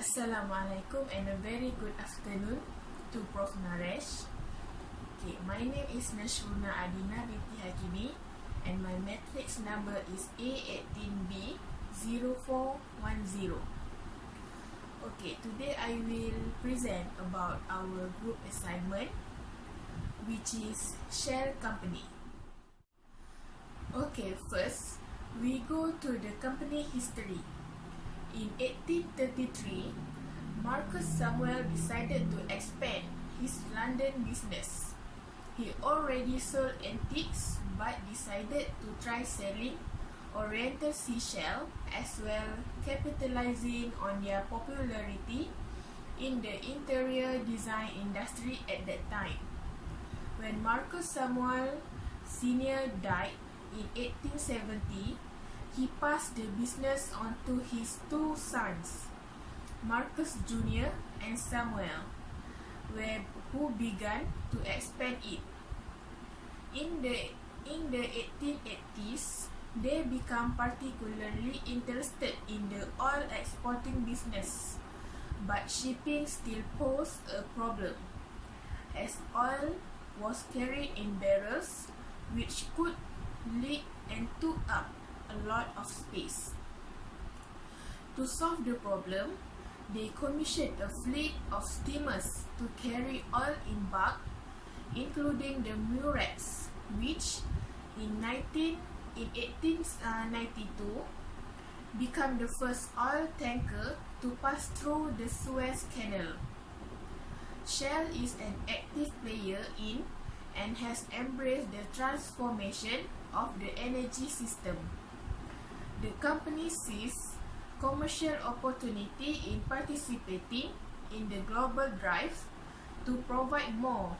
Assalamualaikum and a very good afternoon to Prof. Naresh. Okay, my name is Nashruna Adina binti Hakimi and my matrix number is A18B0410. Okay, today I will present about our group assignment, which is share company. Okay, first we go to the company history. In 1833, Marcus Samuel decided to expand his London business. He already sold antiques but decided to try selling oriental seashell as well, capitalizing on their popularity in the interior design industry at that time. When Marcus Samuel Sr. died in 1870, he passed the business on to his two sons, Marcus Jr. and Samuel, who began to expand it. In the 1880s, they became particularly interested in the oil exporting business, but shipping still posed a problem, as oil was carried in barrels which could leak and took up a lot of space. To solve the problem, they commissioned a fleet of steamers to carry oil in bulk, including the Murex, which in 1892 became the first oil tanker to pass through the Suez Canal. Shell is an active player in and has embraced the transformation of the energy system. The company sees commercial opportunity in participating in the global drive to provide more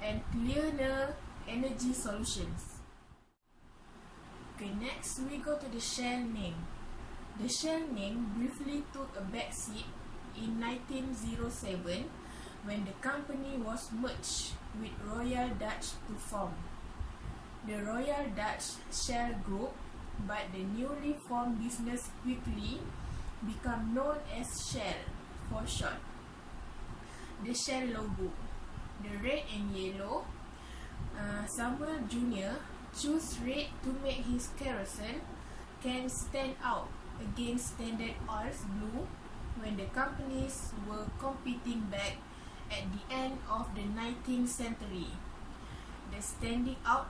and cleaner energy solutions. Okay, next we go to the Shell name. The Shell name briefly took a backseat in 1907 when the company was merged with Royal Dutch to form the Royal Dutch Shell Group, but the newly formed business quickly became known as Shell for short. The Shell logo, the red and yellow, Samuel Jr. chose red to make his kerosene can stand out against Standard Oil's blue when the companies were competing back at the end of the 19th century. The standing out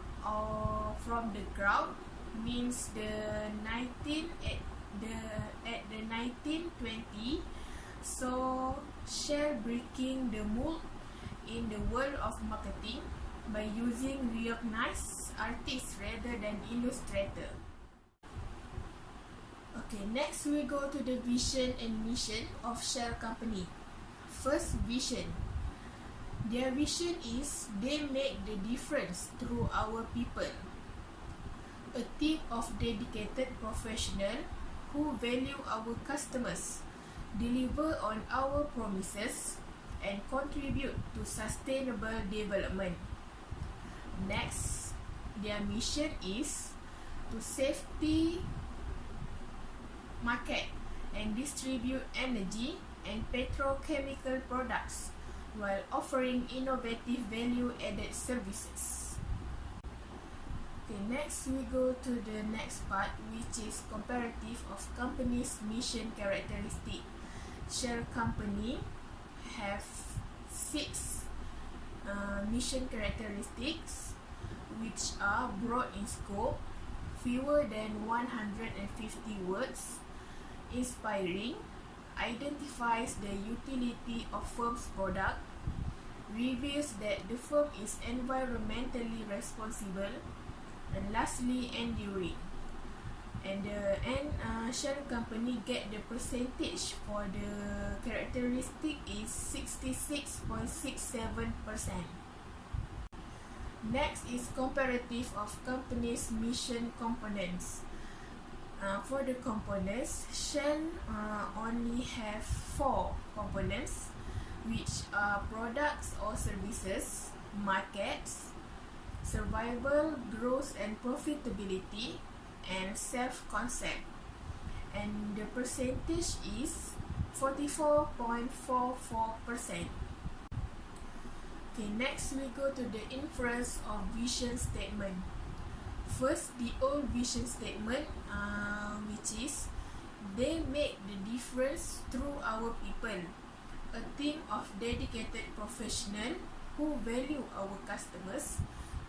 from the crowd means the 1920 saw Shell breaking the mold in the world of marketing by using recognized artists rather than illustrator. Okay, next we go to the vision and mission of Shell Company. First, vision. Their vision is they make the difference through our people. A team of dedicated professionals who value our customers, deliver on our promises, and contribute to sustainable development. Next, their mission is to safely market and distribute energy and petrochemical products while offering innovative value-added services. Okay, next we go to the next part, which is comparative of company's mission characteristic. Shell Company have 6 mission characteristics, which are broad in scope, fewer than 150 words, inspiring, identifies the utility of firm's product, reveals that the firm is environmentally responsible, and lastly, enduring. And Shell Company get the percentage for the characteristic is 66.67%. Next is comparative of company's mission components. For the components, Shell only have 4 components, which are products or services, markets, survival, growth and profitability, and self-concept. And the percentage is 44.44%. Okay, next we go to the inference of vision statement. First, the old vision statement, which is they make the difference through our people, a team of dedicated professionals who value our customers,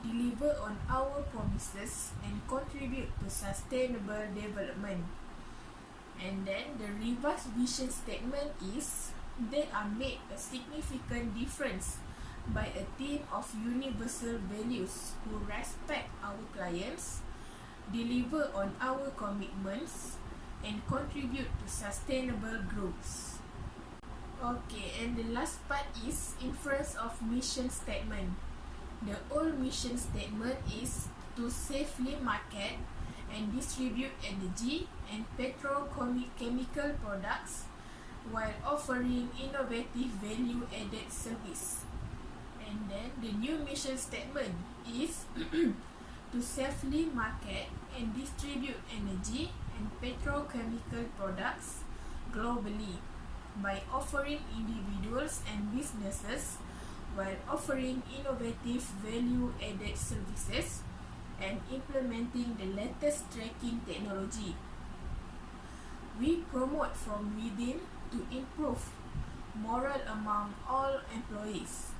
deliver on our promises, and contribute to sustainable development. And then the revised vision statement is they are made a significant difference by a team of universal values who respect our clients, deliver on our commitments, and contribute to sustainable growth. Okay, and the last part is inference of mission statement. The old mission statement is to safely market and distribute energy and petrochemical products while offering innovative value-added service. And then the new mission statement is to safely market and distribute energy and petrochemical products globally by offering individuals and businesses while offering innovative value-added services and implementing the latest tracking technology. We promote from within to improve morale among all employees.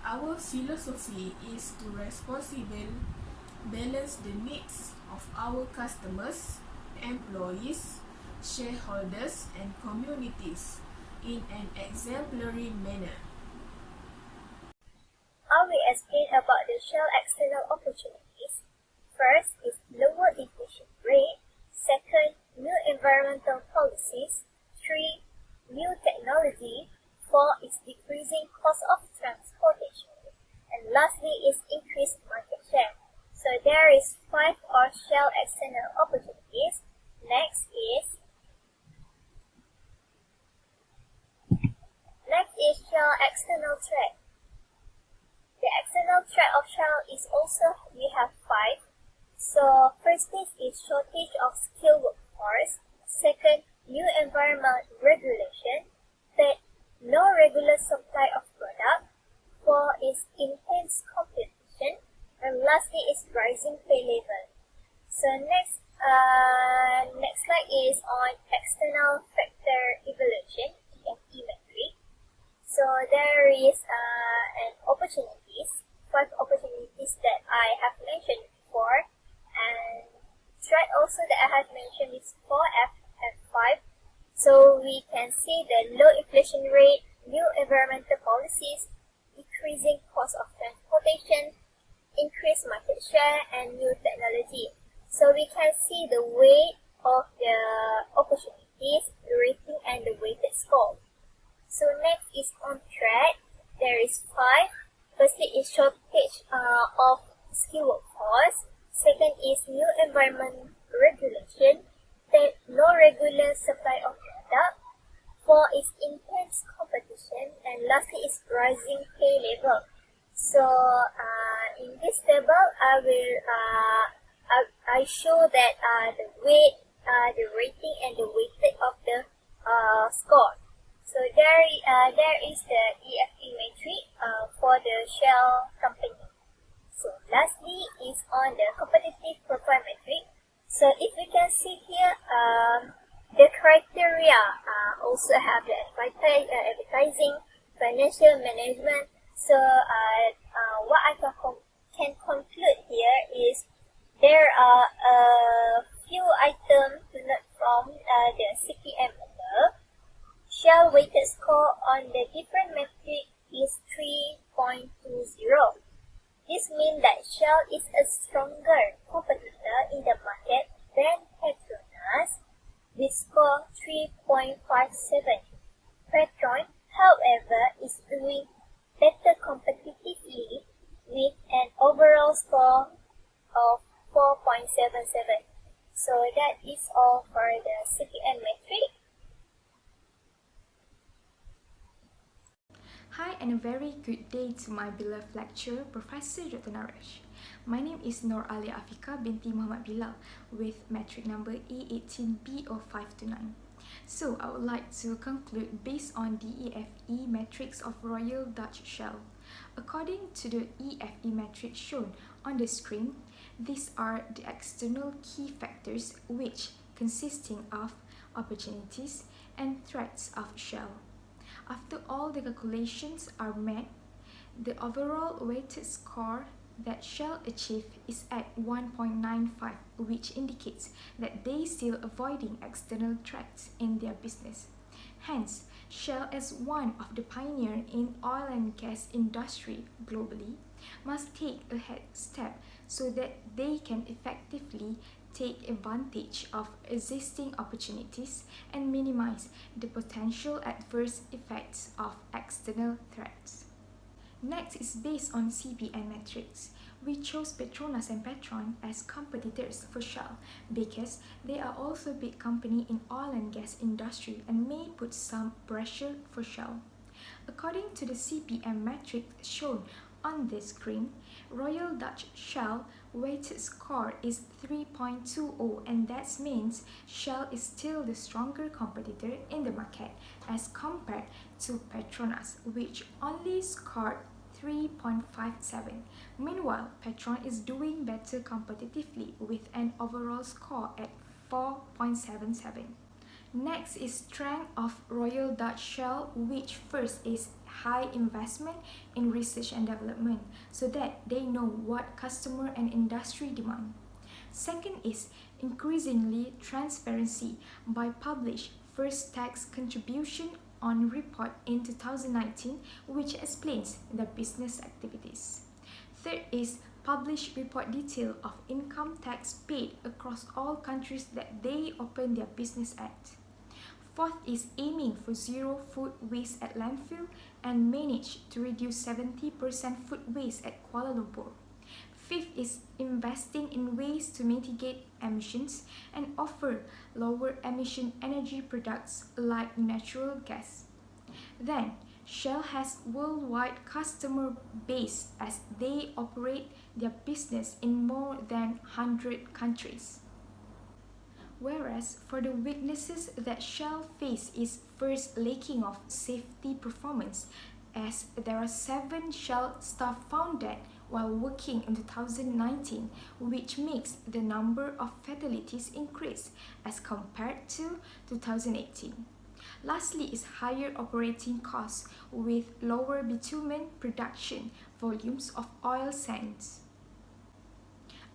Our philosophy is to responsibly balance the needs of our customers, employees, shareholders, and communities in an exemplary manner. I will explain about the Shell external opportunities. First is lower inflation rate. Second, new environmental policies. 3, new technology. 4 is decreasing cost of transportation. And lastly is increased market share. So there is 5 of Shell external opportunities. Next is Shell external threat. The external threat of Shell is also, we have 5. So first is shortage of skilled workforce. Second, new environment regulation. Third, no regular supply of product. 4 is intense competition. And lastly is rising pay level. So next slide is on external factor evaluation, EFE metric. So there is an opportunities, 5 opportunities that I have mentioned before, and threat also that I have mentioned is 4F and 5. So we can see the low inflation rate, new environmental policies, decreasing cost of transportation, increased market share, and new technology. So we can see the weight of the opportunities, the rating, and the weighted score. So next is on threat. There is 5. Firstly is shortage of skilled workforce. Second is new environment regulation. Third, no regular supply of product. 4 is intense competition. And lastly is rising pay level. So in this table, I show that the weight, the rating, and the weighted of the score. So there is the EFE matrix for the Shell company. So lastly is on the competitive profile metric. So if we can see here, the criteria also have the advertising, financial management. So what I can conclude here is there are a few items to note from the CPM above. Shell weighted score on the different metric is 3.20. This means that Shell is a stronger competitor in the market than Petronas with score 3.57. Petron, however, is doing better competitively with an overall score of 4.77. So that is all for the CPM metric. Hi and a very good day to my beloved lecturer, Professor Dr. Naresh. My name is Nur Alia Afika binti Muhammad Bilal with metric number E18B0529. So I would like to conclude based on the EFE matrix of Royal Dutch Shell. According to the EFE matrix shown on the screen, these are the external key factors which consisting of opportunities and threats of Shell. After all the calculations are met, the overall weighted score that Shell achieved is at 1.95, which indicates that they still avoiding external threats in their business. Hence, Shell as one of the pioneers in oil and gas industry globally must take a head step so that they can effectively take advantage of existing opportunities and minimize the potential adverse effects of external threats. Next is based on CBN metrics. We chose Petronas and Petron as competitors for Shell because they are also big company in oil and gas industry and may put some pressure for Shell. According to the CBM metric shown on the screen, Royal Dutch Shell weighted score is 3.20, and that means Shell is still the stronger competitor in the market as compared to Petronas, which only scored 3.57. Meanwhile, Petron is doing better competitively with an overall score at 4.77. Next is strength of Royal Dutch Shell, which first is high investment in research and development so that they know what customer and industry demand. Second is increasingly transparency by publish first tax contribution on report in 2019, which explains their business activities. Third is publish report detail of income tax paid across all countries that they open their business at. Fourth is aiming for zero food waste at landfill and manage to reduce 70% food waste at Kuala Lumpur. Fifth is investing in ways to mitigate emissions and offer lower emission energy products like natural gas. Then, Shell has worldwide customer base as they operate their business in more than 100 countries. Whereas for the weaknesses that Shell face is first lacking of safety performance, as there are 7 Shell staff found dead while working in 2019, which makes the number of fatalities increase as compared to 2018. Lastly is higher operating costs with lower bitumen production volumes of oil sands.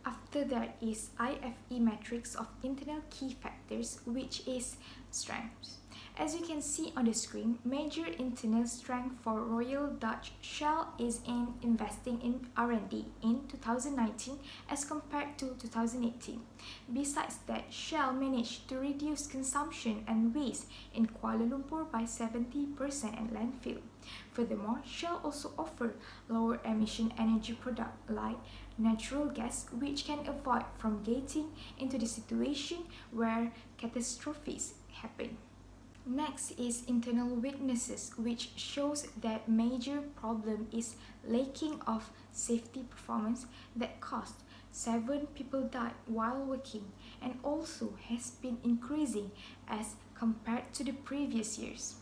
After that is IFE matrix of internal key factors, which is strengths. As you can see on the screen, major internal strength for Royal Dutch Shell is in investing in R&D in 2019 as compared to 2018. Besides that, Shell managed to reduce consumption and waste in Kuala Lumpur by 70% and landfill. Furthermore, Shell also offer lower emission energy product like natural gas, which can avoid from getting into the situation where catastrophes happen. Next is internal weaknesses, which shows that major problem is lacking of safety performance that caused 7 people died while working and also has been increasing as compared to the previous years.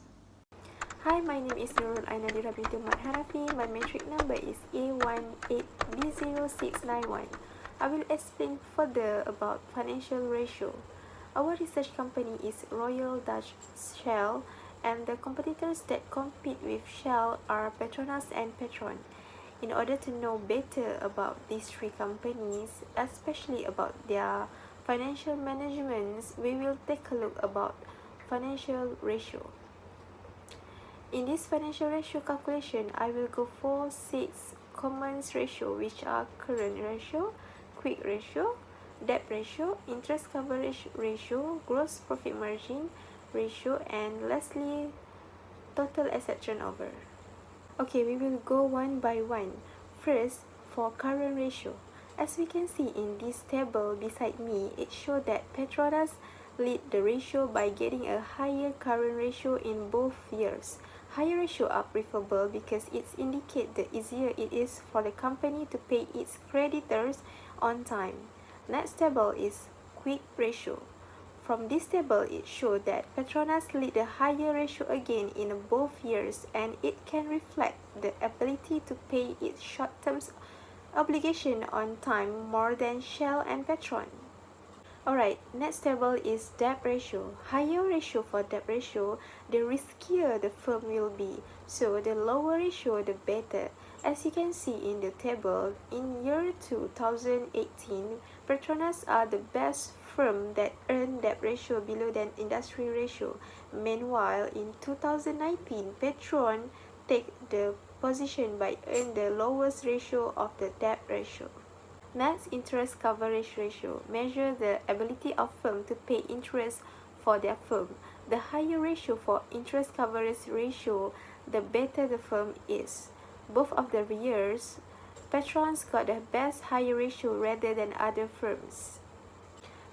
Hi, my name is Nurul Ainadira binti Mat Hanafi. My metric number is A18B0691. I will explain further about financial ratio. Our research company is Royal Dutch Shell, and the competitors that compete with Shell are Petronas and Petron. In order to know better about these 3 companies, especially about their financial management, we will take a look about financial ratio. In this financial ratio calculation, I will go for 6 common ratio, which are current ratio, quick ratio, debt ratio, interest coverage ratio, gross profit margin ratio, and lastly, total asset turnover. Okay, we will go one by one. First, for current ratio. As we can see in this table beside me, it shows that Petronas lead the ratio by getting a higher current ratio in both years. Higher ratio are preferable because it indicates the easier it is for the company to pay its creditors on time. Next table is quick ratio. From this table, it shows that Petronas lead the higher ratio again in both years, and it can reflect the ability to pay its short-term obligation on time more than Shell and Petron. Alright, next table is debt ratio. Higher ratio for debt ratio, the riskier the firm will be. So the lower ratio, the better. As you can see in the table, in year 2018, Petronas are the best firm that earn debt ratio below than industry ratio. Meanwhile, in 2019, Petron take the position by earn the lowest ratio of the debt ratio. Next, interest coverage ratio measure the ability of firm to pay interest for their firm. The higher ratio for interest coverage ratio, the better the firm is. Both of the years, Petron's got the best higher ratio rather than other firms.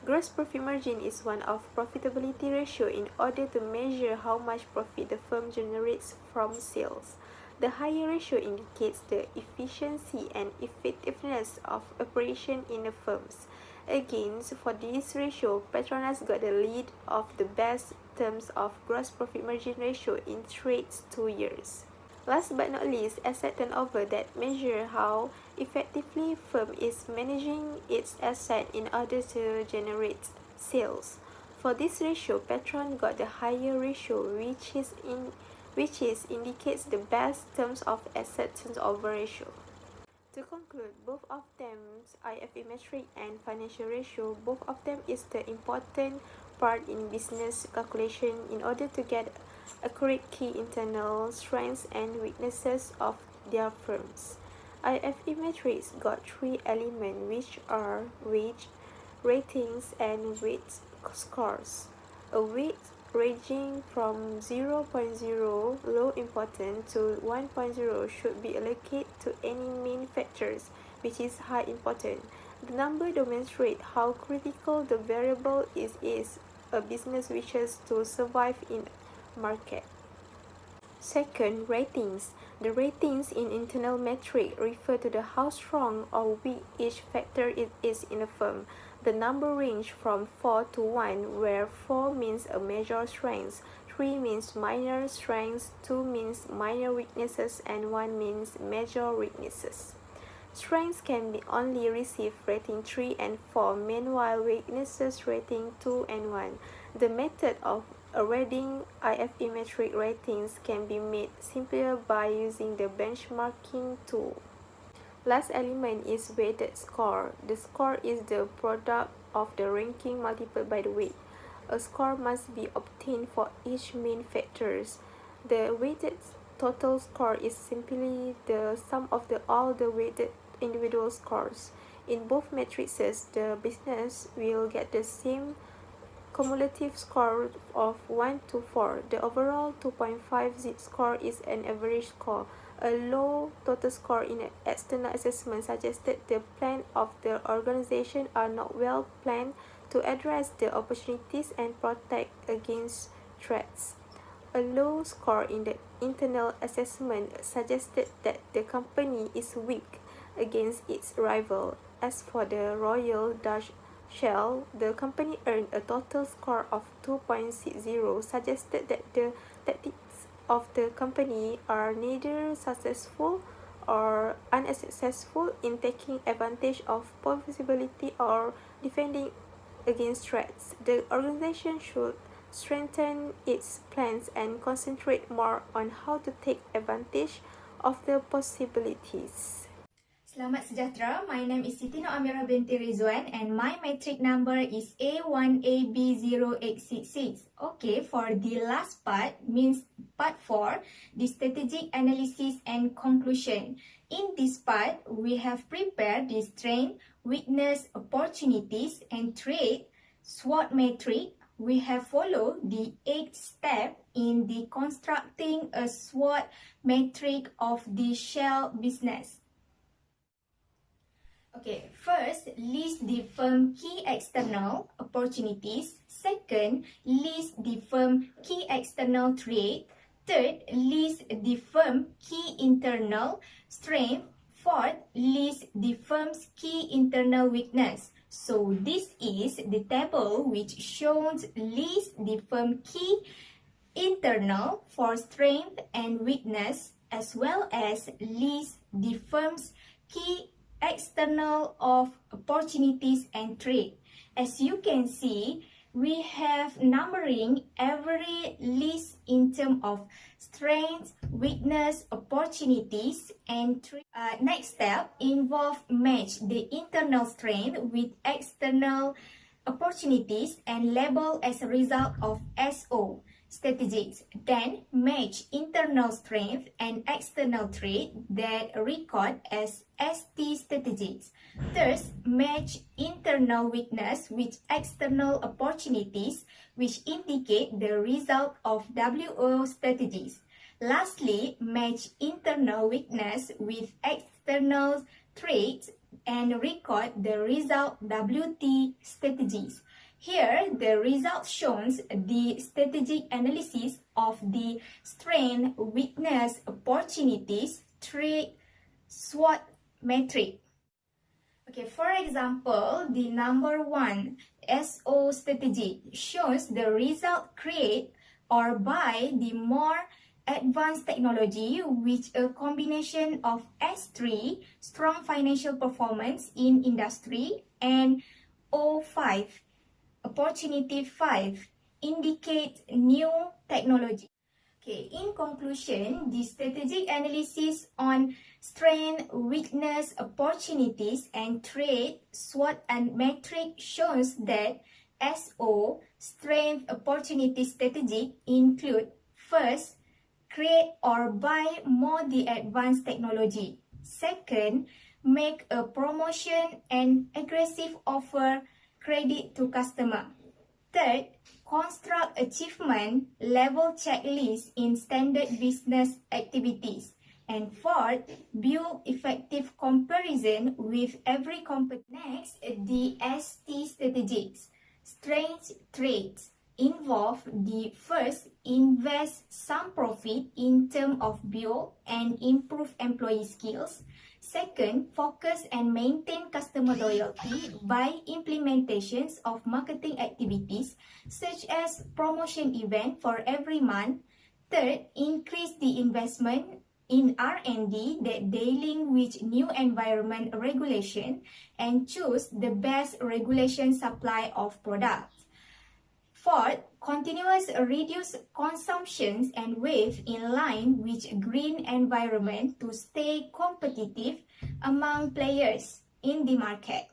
Gross profit margin is one of profitability ratio in order to measure how much profit the firm generates from sales. The higher ratio indicates the efficiency and effectiveness of operation in the firms. Again, for this ratio, Petronas got the lead of the best terms of gross profit margin ratio in trades 2 years. Last but not least, asset turnover that measure how effectively firm is managing its asset in order to generate sales. For this ratio, Petron got the higher ratio, which indicates the best terms of asset turnover ratio. To conclude, both of them, IFE metric and financial ratio, both of them is the important part in business calculation in order to get accurate key internal strengths and weaknesses of their firms. IFE metrics got 3 elements, which are weight, ratings, and weight scores. A weight ranging from 0.0 low important to 1.0 should be allocated to any main factors, which is high important. The number demonstrates how critical the variable is a business wishes to survive in market. Second, ratings. The ratings in internal metric refer to the how strong or weak each factor is in a firm. The number range from 4 to 1, where 4 means a major strength, 3 means minor strengths, 2 means minor weaknesses, and 1 means major weaknesses. Strengths can be only receive rating 3 and 4, meanwhile weaknesses rating 2 and 1. The method of awarding IFE metric ratings can be made simpler by using the benchmarking tool. Last element is weighted score. The score is the product of the ranking multiplied by the weight. A score must be obtained for each main factors. The weighted total score is simply the sum of all the weighted individual scores. In both matrices, the business will get the same cumulative score of 1 to 4. The overall 2.5 zip score is an average score. A low total score in an external assessment suggested the plan of the organization are not well planned to address the opportunities and protect against threats. A low score in the internal assessment suggested that the company is weak against its rival. As for the Royal Dutch Shell, the company earned a total score of 2.60, suggested that the tactics of the company are neither successful or unsuccessful in taking advantage of possibility or defending against threats. The organization should strengthen its plans and concentrate more on how to take advantage of the possibilities. Selamat sejahtera, my name is Siti Nur Amirah binti Rizwan and my matric number is A1AB0866. Okay, for the last part, means part 4, the strategic analysis and conclusion. In this part, we have prepared the strength, weakness, opportunities and trade SWOT matrix. We have followed the 8 steps in the constructing a SWOT matrix of the Shell business. Okay, first, list the firm key external opportunities. Second, list the firm key external trade. Third, list the firm key internal strength. Fourth, list the firm's key internal weakness. So this is the table which shows list the firm key internal for strength and weakness, as well as list the firm's key external of opportunities and trade. As you can see, we have numbering every list in terms of strength, weakness, opportunities, and trade. Next step involve match the internal strength with external opportunities and label as a result of SO strategies. Then match internal strength and external trade that record as ST strategies. Third, match internal weakness with external opportunities, which indicate the result of WO strategies. Lastly, match internal weakness with external traits and record the result WT strategies. Here, the result shows the strategic analysis of the strength, weakness, opportunities, trait, SWOT metric. Okay, for example, the number 1 SO strategy shows the result create or by the more advanced technology, which a combination of S3, strong financial performance in industry, and O5, opportunity 5, indicate new technology. Okay, in conclusion, the strategic analysis on strength, weakness, opportunities, and trait, SWOT, and metric shows that SO, strength, opportunity strategy include first, create or buy more the advanced technology. Second, make a promotion and aggressive offer credit to customer. Third, construct achievement level checklist in standard business activities. And fourth, build effective comparison with every company. Next, the ST strategies. Strength traits involve the first, invest some profit in terms of build and improve employee skills. Second, focus and maintain customer loyalty by implementations of marketing activities such as promotion event for every month. Third, increase the investment in R&D that dealing with new environment regulation and choose the best regulation supply of products. Fourth, continuous reduce consumptions and wave in line with green environment to stay competitive among players in the market.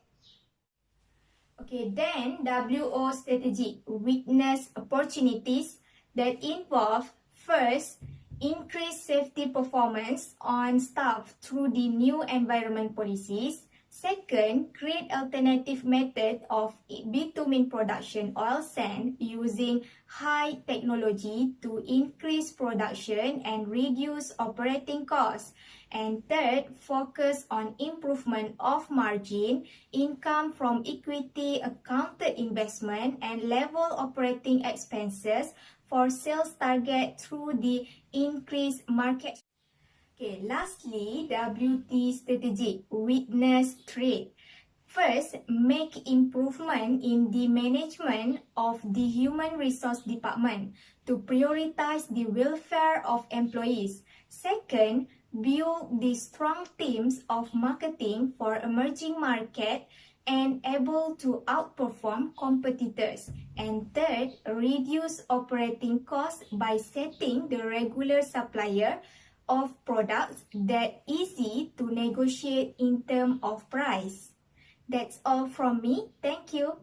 Okay, then WO strategy, weakness opportunities that involve first, increase safety performance on staff through the new environment policies. Second, create alternative method of bitumen production oil sand using high technology to increase production and reduce operating costs. And third, focus on improvement of margin, income from equity accounted investment, and level operating expenses for sales target through the increased market. Okay, lastly, WT strategy, weakness trait. First, make improvement in the management of the human resource department to prioritize the welfare of employees. Second, build the strong teams of marketing for emerging market and able to outperform competitors. And third, reduce operating costs by setting the regular supplier of products that easy to negotiate in terms of price. That's all from me. Thank you.